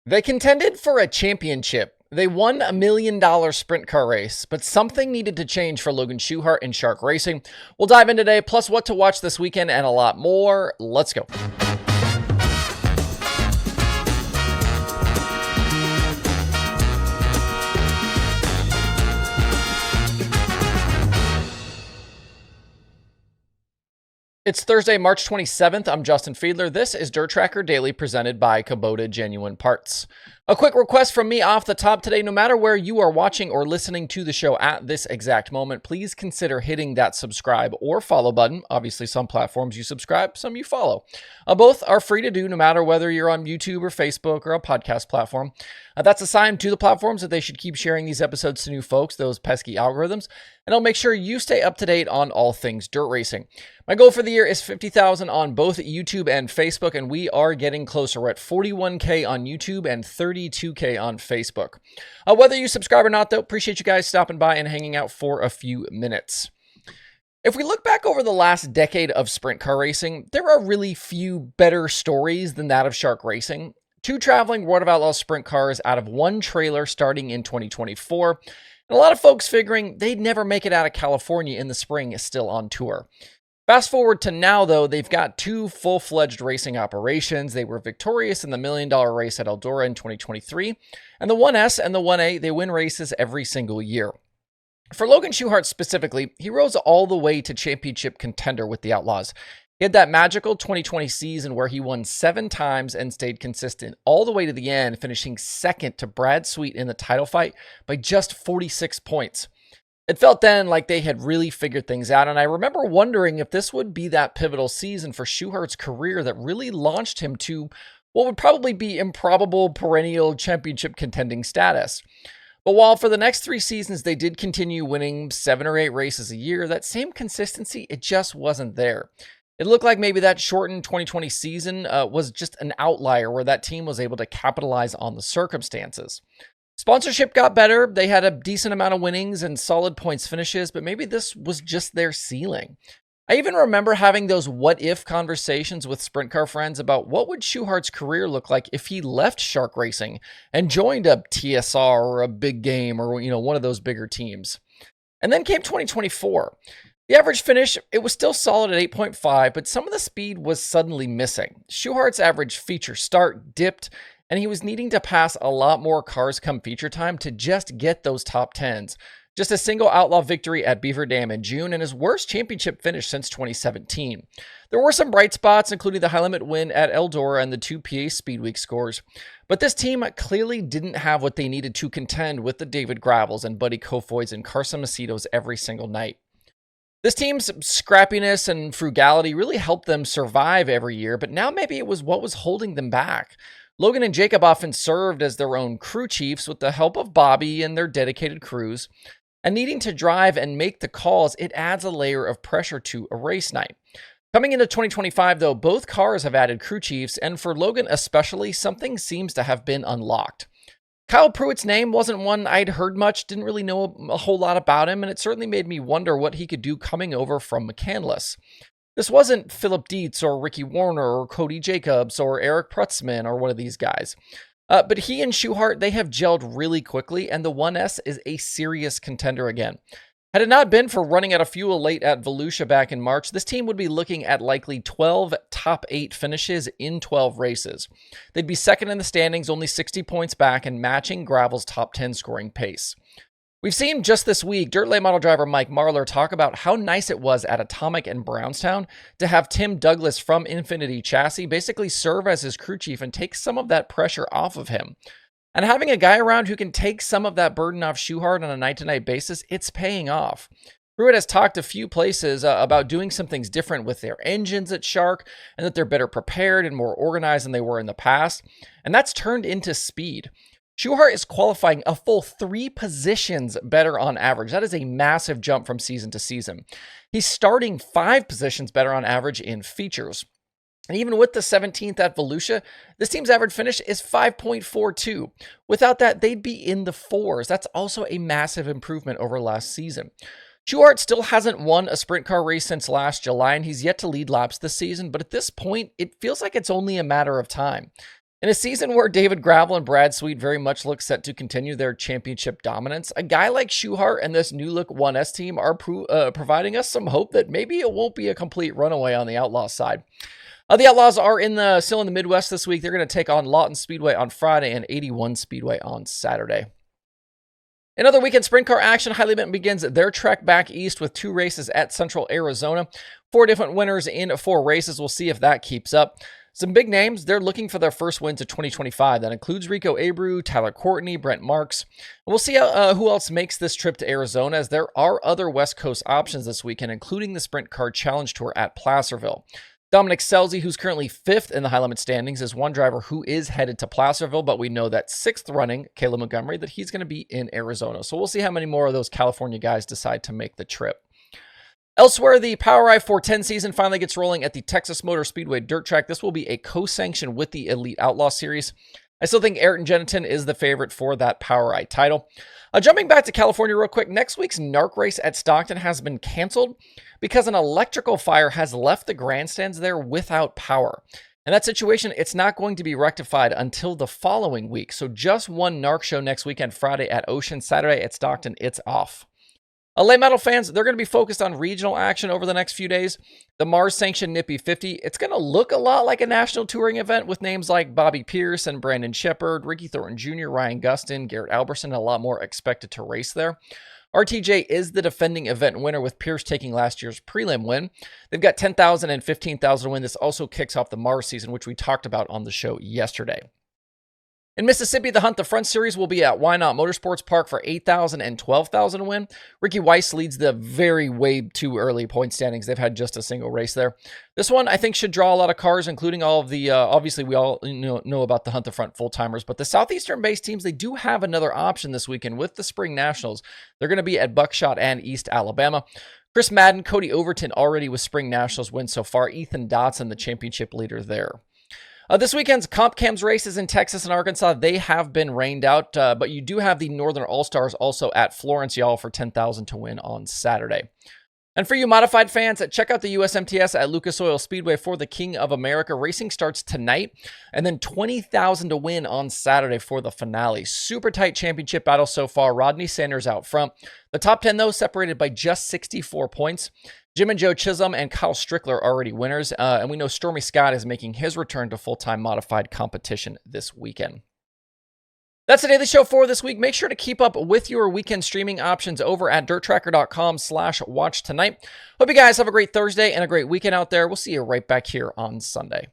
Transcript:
They contended for a championship. They won $1 million sprint car race, but something needed to change for Logan Schuchart in Shark Racing. We'll dive in today, plus what to watch this weekend and a lot more. Let's go. It's Thursday, March 27th. I'm Justin Fiedler. This is DIRTRACKR Daily presented by Kubota Genuine Parts. A quick request from me off the top today. No matter where you are watching or listening to the show at this exact moment, please consider hitting that subscribe or follow button. Obviously, some platforms you subscribe, some you follow. Both are free to do no matter whether you're on YouTube or Facebook or a podcast platform. That's a sign to the platforms that they should keep sharing these episodes to new folks, those pesky algorithms, and I'll make sure you stay up to date on all things dirt racing. My goal for the year is 50,000 on both YouTube and Facebook, and we are getting closer. We're at 41K on YouTube and 32K on Facebook. Whether you subscribe or not, though, appreciate you guys stopping by and hanging out for a few minutes. If we look back over the last decade of sprint car racing, there are really few better stories than that of Shark Racing. 2 traveling World of Outlaws sprint cars out of 1 trailer starting in 2024, and a lot of folks figuring they'd never make it out of California in the spring is still on tour. Fast forward to now, though, they've got 2 full-fledged racing operations. They were victorious in the $1 million race at Eldora in 2023, and the 1S and the 1A, they win races every single year. For Logan Schuchart specifically, he rose all the way to championship contender with the Outlaws. He had that magical 2020 season where he won 7 times and stayed consistent all the way to the end, finishing second to Brad Sweet in the title fight by just 46 points. It felt then like they had really figured things out, and I remember wondering if this would be that pivotal season for Schuchart's career that really launched him to what would probably be improbable perennial championship contending status. But while for the next 3 seasons they did continue winning 7 or 8 races a year, that same consistency, it just wasn't there. It looked like maybe that shortened 2020 season was just an outlier where that team was able to capitalize on the circumstances. Sponsorship got better, they had a decent amount of winnings and solid points finishes, but maybe this was just their ceiling. I even remember having those what-if conversations with sprint car friends about what would Schuchart's career look like if he left Shark Racing and joined a TSR or a Big Game or one of those bigger teams. And then came 2024. The average finish, it was still solid at 8.5, but some of the speed was suddenly missing. Schuchart's average feature start dipped, and he was needing to pass a lot more cars come feature time to just get those top 10s. Just a single outlaw victory at Beaver Dam in June, and his worst championship finish since 2017. There were some bright spots, including the high limit win at Eldora and the 2 PA Speedweek scores. But this team clearly didn't have what they needed to contend with the David Gravels and Buddy Kofoids and Carson Macedos every single night. This team's scrappiness and frugality really helped them survive every year, but now maybe it was what was holding them back. Logan and Jacob often served as their own crew chiefs with the help of Bobby and their dedicated crews. And needing to drive and make the calls, it adds a layer of pressure to a race night. Coming into 2025, though, both cars have added crew chiefs, and for Logan especially, something seems to have been unlocked. Kyle Pruitt's name wasn't one I'd heard much, didn't really know a whole lot about him, and it certainly made me wonder what he could do coming over from McCandless. This wasn't Philip Dietz or Ricky Warner or Cody Jacobs or Eric Prutzman or one of these guys. But he and Schuchart, they have gelled really quickly, and the 1S is a serious contender again. Had it not been for running out of fuel late at Volusia back in March, this team would be looking at likely 12 top 8 finishes in 12 races. They'd be second in the standings, only 60 points back, and matching Gravel's top 10 scoring pace. We've seen just this week dirt late model driver Mike Marlar talk about how nice it was at Atomic and Brownstown to have Tim Douglas from Infinity Chassis basically serve as his crew chief and take some of that pressure off of him. And having a guy around who can take some of that burden off Schuchart on a night-to-night basis, it's paying off. Pruitt has talked a few places about doing some things different with their engines at Shark and that they're better prepared and more organized than they were in the past. And that's turned into speed. Schuchart is qualifying a full 3 positions better on average. That is a massive jump from season to season. He's starting 5 positions better on average in features. And even with the 17th at Volusia, this team's average finish is 5.42. Without that, they'd be in the 4s. That's also a massive improvement over last season. Schuchart still hasn't won a sprint car race since last July, and he's yet to lead laps this season, but at this point, it feels like it's only a matter of time. In a season where David Gravel and Brad Sweet very much look set to continue their championship dominance, a guy like Schuchart and this new look 1S team are providing us some hope that maybe it won't be a complete runaway on the Outlaws side. The Outlaws are still in the Midwest this week. They're going to take on Lawton Speedway on Friday and 81 Speedway on Saturday. In other weekend sprint car action, Highly Event begins their trek back east with 2 races at Central Arizona. 4 different winners in 4 races. We'll see if that keeps up. Some big names, they're looking for their first wins of 2025. That includes Rico Abreu, Tyler Courtney, Brent Marks. And we'll see who else makes this trip to Arizona, as there are other West Coast options this weekend, including the Sprint Car Challenge Tour at Placerville. Dominic Scelzi, who's currently 5th in the high limit standings, is one driver who is headed to Placerville, but we know that 6th running, Caleb Montgomery, that he's going to be in Arizona. So we'll see how many more of those California guys decide to make the trip. Elsewhere, the POWRi 410 season finally gets rolling at the Texas Motor Speedway dirt track. This will be a co-sanction with the Elite Outlaw Series. I still think Ayrton Geniton is the favorite for that POWRi title. Jumping back to California real quick, next week's NARC race at Stockton has been canceled because an electrical fire has left the grandstands there without power. In that situation, it's not going to be rectified until the following week. So just one NARC show next weekend, Friday at Ocean, Saturday at Stockton, it's off. Late model fans, they're going to be focused on regional action over the next few days. The Mars-sanctioned Nippy 50, it's going to look a lot like a national touring event with names like Bobby Pierce and Brandon Shepard, Ricky Thornton Jr., Ryan Gustin, Garrett Alberson, and a lot more expected to race there. RTJ is the defending event winner, with Pierce taking last year's prelim win. They've got 10,000 and 15,000 to win. This also kicks off the Mars season, which we talked about on the show yesterday. In Mississippi, the Hunt the Front Series will be at Why Not Motorsports Park for 8,000 and 12,000 to win. Ricky Weiss leads the way too early point standings. They've had just a single race there. This one, I think, should draw a lot of cars, including all of the, obviously, we all know about the Hunt the Front full-timers, but the Southeastern-based teams, they do have another option this weekend with the Spring Nationals. They're going to be at Buckshot and East Alabama. Chris Madden, Cody Overton already with Spring Nationals wins so far. Ethan Dotson, the championship leader there. This weekend's Comp Cams races in Texas and Arkansas, they have been rained out, but you do have the Northern All-Stars also at Florence, y'all, for 10,000 to win on Saturday. And for you modified fans, check out the USMTS at Lucas Oil Speedway for the King of America. Racing starts tonight, and then 20,000 to win on Saturday for the finale. Super tight championship battle so far. Rodney Sanders out front. The top 10, though, separated by just 64 points. Jim and Joe Chisholm and Kyle Strickler already winners, and we know Stormy Scott is making his return to full-time modified competition this weekend. That's the Daily Show for this week. Make sure to keep up with your weekend streaming options over at DIRTRACKR.com/watch tonight. Hope you guys have a great Thursday and a great weekend out there. We'll see you right back here on Sunday.